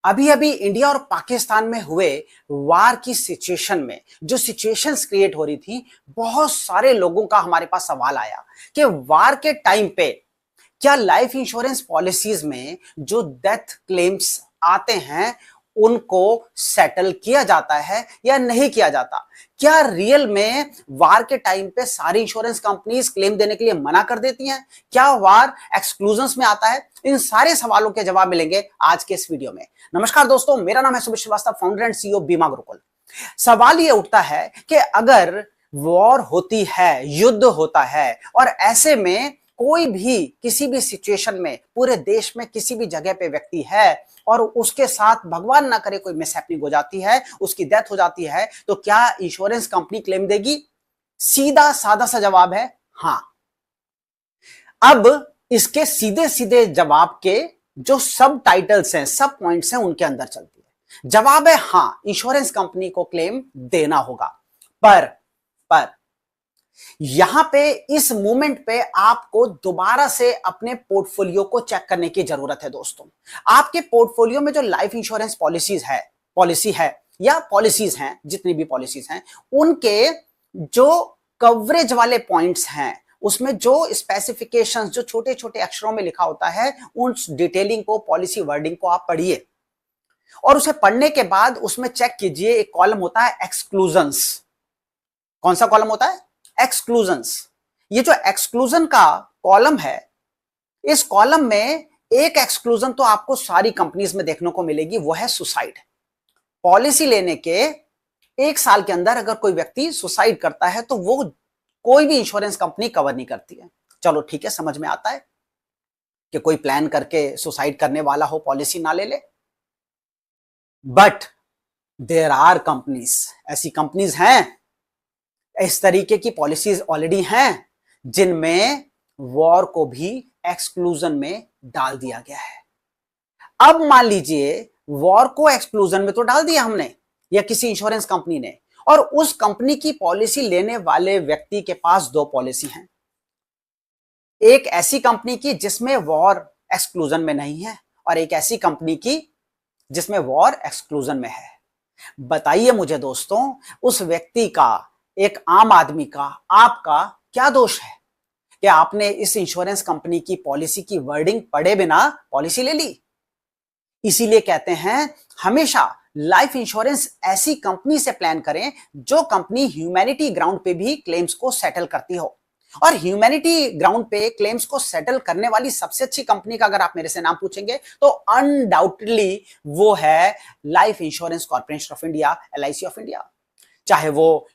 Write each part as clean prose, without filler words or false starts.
अभी अभी इंडिया और पाकिस्तान में हुए वार की सिचुएशन में जो सिचुएशंस क्रिएट हो रही थी, बहुत सारे लोगों का हमारे पास सवाल आया कि वार के टाइम पे क्या लाइफ इंश्योरेंस पॉलिसीज में जो डेथ क्लेम्स आते हैं उनको सेटल किया जाता है या नहीं किया जाता। क्या रियल में वार के टाइम पे सारी इंश्योरेंस कंपनीज क्लेम देने के लिए मना कर देती हैं? क्या वार एक्सक्लूजन्स में आता है? इन सारे सवालों के जवाब मिलेंगे आज के इस वीडियो में। नमस्कार दोस्तों, मेरा नाम है Sumit Srivastava, founder and CEO Bima Gurukul. सवाल यह उठता है कि अगर वॉर होती है, युद्ध होता है, और ऐसे में कोई भी किसी भी सिचुएशन में पूरे देश में किसी भी जगह पे व्यक्ति है और उसके साथ भगवान ना करे कोई मिसहैपनिंग हो जाती है, उसकी डेथ हो जाती है, तो क्या इंश्योरेंस कंपनी क्लेम देगी? सीधा साधा सा जवाब है हां। अब इसके सीधे सीधे जवाब के जो सब टाइटल्स हैं, सब पॉइंट्स हैं, उनके अंदर चलती है। जवाब है हां, इंश्योरेंस कंपनी को क्लेम देना होगा। पर यहां पे इस मोमेंट पे आपको दोबारा से अपने पोर्टफोलियो को चेक करने की जरूरत है दोस्तों। आपके पोर्टफोलियो में जो लाइफ इंश्योरेंस पॉलिसी है या पॉलिसीज हैं, जितनी भी पॉलिसीज हैं, उनके जो कवरेज वाले पॉइंट्स हैं, उसमें जो स्पेसिफिकेशंस जो छोटे छोटे अक्षरों में लिखा होता है, उन डिटेलिंग को, पॉलिसी वर्डिंग को आप पढ़िए और उसे पढ़ने के बाद उसमें चेक कीजिए। एक कॉलम होता है एक्सक्लूजन्स। कौन सा कॉलम होता है? एक्सक्लूजन्स। ये जो एक्सक्लूजन का कॉलम है, इस कॉलम में एक एक्सक्लूजन तो आपको सारी कंपनीज में देखने को मिलेगी, वो है सुसाइड। पॉलिसी लेने के 1 साल के अंदर अगर कोई व्यक्ति सुसाइड करता है तो वो कोई भी इंश्योरेंस कंपनी कवर नहीं करती है। चलो ठीक है, समझ में आता है कि कोई प्लान करके सुसाइड करने वाला हो पॉलिसी ना ले ले, बट देयर आर कंपनीज, ऐसी कंपनीज हैं, इस तरीके की पॉलिसीज ऑलरेडी हैं जिनमें वॉर को भी एक्सक्लूजन में डाल दिया गया है। अब मान लीजिए वॉर को एक्सक्लूजन में तो डाल दिया हमने या किसी इंश्योरेंस कंपनी ने, और उस कंपनी की पॉलिसी लेने वाले व्यक्ति के पास 2 पॉलिसी हैं। एक ऐसी कंपनी की जिसमें वॉर एक्सक्लूजन में नहीं है और एक ऐसी कंपनी की जिसमें वॉर एक्सक्लूजन में है। बताइए मुझे दोस्तों, उस व्यक्ति का, एक आम आदमी का, आपका क्या दोष है कि आपने इस इंश्योरेंस कंपनी की पॉलिसी की वर्डिंग पढ़े बिना पॉलिसी ले ली? इसीलिए कहते हैं हमेशा लाइफ इंश्योरेंस ऐसी कंपनी से प्लान करें जो कंपनी ह्यूमैनिटी ग्राउंड पे भी क्लेम्स को सेटल करती हो। और ह्यूमैनिटी ग्राउंड पे क्लेम्स को सेटल करने वाली सबसे अच्छी कंपनी का अगर आप मेरे से नाम पूछेंगे तो अनडाउटेडली वो है life insurance corporation of India, LIC of India. चाहे वो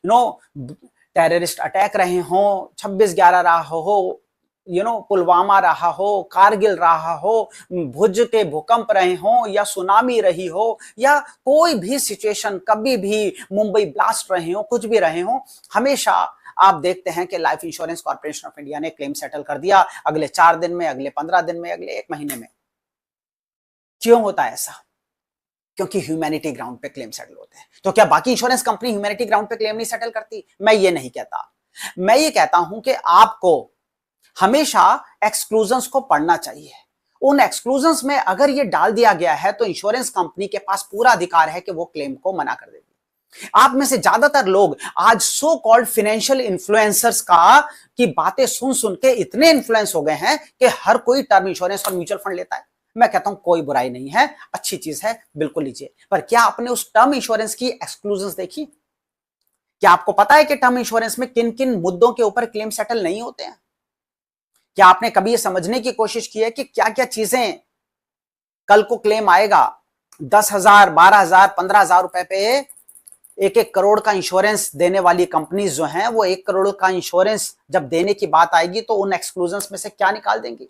टेररिस्ट अटैक रहे हो, 26/11 रहा हो, पुलवामा रहा हो, कारगिल रहा हो, भुज के भूकंप रहे हो, या सुनामी रही हो, या कोई भी सिचुएशन, कभी भी मुंबई ब्लास्ट रहे हो, कुछ भी रहे हो, हमेशा आप देखते हैं कि life insurance corporation of India ने क्लेम सेटल कर दिया अगले 4 दिन में, अगले 15 दिन में, अगले 1 महीने में। क्यों होता है ऐसा? क्योंकि ह्यूमैनिटी ग्राउंड पे क्लेम सेटल होते हैं। तो क्या बाकी इंश्योरेंस कंपनी ह्यूमैनिटी ग्राउंड पे क्लेम नहीं सेटल करती? मैं ये नहीं कहता। मैं ये कहता हूं कि आपको हमेशा एक्सक्लूजन्स को पढ़ना चाहिए। उन एक्सक्लूजन्स में अगर ये डाल दिया गया है तो इंश्योरेंस कंपनी के पास पूरा अधिकार है कि वो क्लेम को मना कर देगी। आप में से ज्यादातर लोग आज सो कॉल्ड फाइनेंशियल इन्फ्लुएंसर्स की बातें सुन सुन के इतने इन्फ्लुएंस हो गए हैं कि हर कोई टर्म इंश्योरेंस और म्यूचुअल फंड लेता है। मैं कहता हूं कोई बुराई नहीं है, अच्छी चीज है, बिल्कुल लीजिए। पर क्या आपने उस टर्म इंश्योरेंस की एक्सक्लूजन्स देखी? क्या आपको पता है कि टर्म इंश्योरेंस में किन किन मुद्दों के ऊपर क्लेम सेटल नहीं होते हैं? क्या आपने कभी यह समझने की कोशिश की है कि क्या क्या चीजें कल को क्लेम आएगा? 10,000, 12,000, 15,000 रुपए पे 1-1 करोड़ का इंश्योरेंस देने वाली कंपनीज जो हैं, वो 1 करोड़ का इंश्योरेंस जब देने की बात आएगी तो उन एक्सक्लूजन्स में से क्या निकाल देंगी?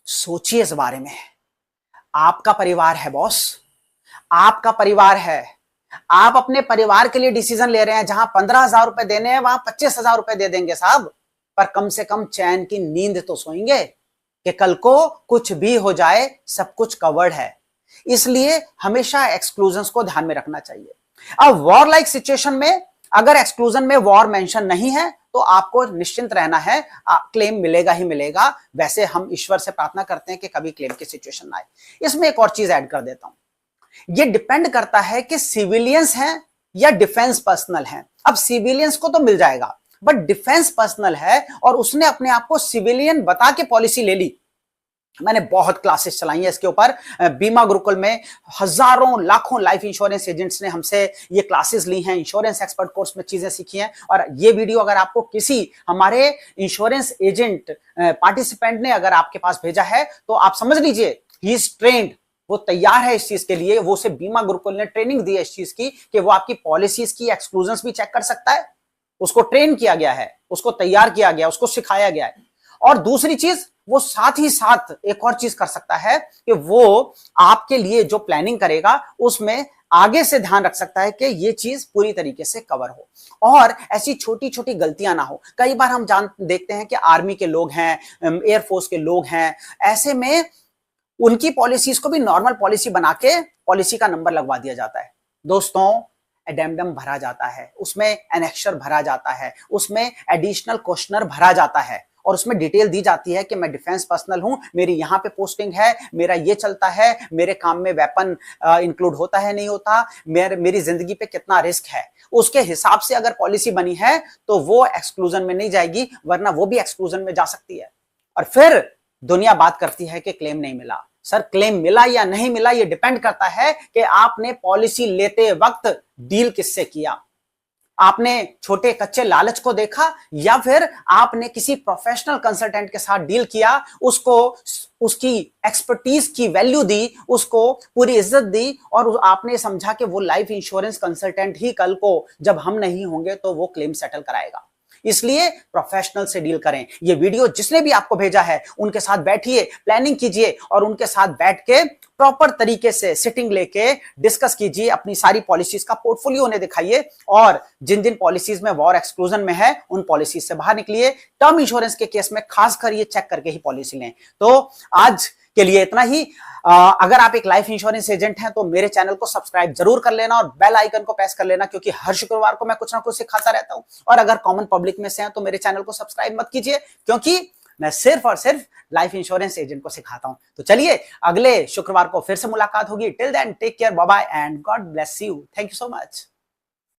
सोचिए इस बारे में। आपका परिवार है बॉस, आपका परिवार है। आप अपने परिवार के लिए डिसीजन ले रहे हैं, जहां 15,000 रुपए देने हैं वहां 25,000 रुपए दे देंगे साहब, पर कम से कम चैन की नींद तो सोएंगे कि कल को कुछ भी हो जाए सब कुछ कवर्ड है। इसलिए हमेशा एक्सक्लूजन्स को ध्यान में रखना चाहिए। अब वॉर लाइक सिचुएशन में अगर एक्सक्लूजन में वॉर मेंशन नहीं है तो आपको निश्चिंत रहना है, क्लेम मिलेगा ही मिलेगा। वैसे हम ईश्वर से प्रार्थना करते हैं कि कभी क्लेम की सिचुएशन ना आए। इसमें एक और चीज ऐड कर देता हूं, ये डिपेंड करता है कि सिविलियंस हैं या डिफेंस पर्सनल हैं। अब सिविलियंस को तो मिल जाएगा, बट डिफेंस पर्सनल है और उसने अपने आप को सिविलियन बता के पॉलिसी ले ली। मैंने बहुत क्लासेस चलाई हैं इसके ऊपर। बीमा गुरुकुल में हजारों लाखों लाइफ इंश्योरेंस एजेंट्स ने हमसे ये क्लासेस ली हैं, इंश्योरेंस एक्सपर्ट कोर्स में चीजें सीखी हैं। और ये वीडियो अगर आपको किसी हमारे इंश्योरेंस एजेंट पार्टिसिपेंट ने अगर आपके पास भेजा है तो आप समझ लीजिए ही इज ट्रेन्ड, वो तैयार है इस चीज के लिए। वो उसे बीमा गुरुकुल ने ट्रेनिंग दी है इस चीज की कि वो आपकी पॉलिसीज की एक्सक्लूजन्स भी चेक कर सकता है। उसको ट्रेन किया गया है, उसको तैयार किया गया, उसको सिखाया गया है। और दूसरी चीज, वो साथ ही साथ एक और चीज कर सकता है कि वो आपके लिए जो प्लानिंग करेगा उसमें आगे से ध्यान रख सकता है कि ये चीज पूरी तरीके से कवर हो और ऐसी छोटी छोटी गलतियां ना हो। कई बार हम देखते हैं कि आर्मी के लोग हैं, एयरफोर्स के लोग हैं, ऐसे में उनकी पॉलिसीज को भी नॉर्मल पॉलिसी बना के पॉलिसी का नंबर लगवा दिया जाता है। दोस्तों, एडेंडम भरा जाता है, उसमें एनेक्शर भरा जाता है, उसमें एडिशनल क्वेश्चनर भरा जाता है और उसमें डिटेल दी जाती है कि मैं डिफेंस पर्सनल हूं, मेरी यहां पे पोस्टिंग है, मेरा ये चलता है, मेरे काम में वेपन इंक्लूड होता है नहीं होता, मेरी जिंदगी पे कितना रिस्क है। उसके हिसाब से अगर पॉलिसी बनी है तो वो एक्सक्लूजन में नहीं जाएगी, वरना वो भी एक्सक्लूजन में जा सकती है। और फिर दुनिया बात करती है कि क्लेम नहीं मिला। सर, क्लेम मिला या नहीं मिला ये डिपेंड करता है कि आपने पॉलिसी लेते वक्त डील किससे किया। आपने छोटे कच्चे लालच को देखा या फिर आपने किसी प्रोफेशनल कंसल्टेंट के साथ डील किया, उसको उसकी एक्सपर्टीज की वैल्यू दी, उसको पूरी इज्जत दी और आपने समझा कि वो लाइफ इंश्योरेंस कंसल्टेंट ही कल को जब हम नहीं होंगे तो वो क्लेम सेटल कराएगा। इसलिए प्रोफेशनल से डील करें। ये वीडियो जिसने भी आपको भेजा है उनके साथ बैठिए, प्लानिंग कीजिए और उनके साथ बैठ के प्रॉपर तरीके से सिटिंग लेके डिस्कस कीजिए, अपनी सारी पॉलिसीज का पोर्टफोलियो उन्हें दिखाइए और जिन जिन पॉलिसीज में वॉर एक्सक्लूजन में है उन पॉलिसीज से बाहर निकलिए। टर्म इंश्योरेंस के केस में खासकर ये चेक करके ही पॉलिसी लें। तो आज के लिए इतना ही। अगर आप एक लाइफ इंश्योरेंस एजेंट हैं तो मेरे चैनल को सब्सक्राइब जरूर कर लेना और बेल आइकन को प्रेस कर लेना, क्योंकि हर शुक्रवार को मैं कुछ ना कुछ सिखाता रहता हूं। और अगर कॉमन पब्लिक में से हैं तो मेरे चैनल को सब्सक्राइब मत कीजिए, क्योंकि मैं सिर्फ और सिर्फ लाइफ इंश्योरेंस एजेंट को सिखाता हूं। तो चलिए, अगले शुक्रवार को फिर से मुलाकात होगी। Till then take care, bye bye and God bless you. Thank you so much.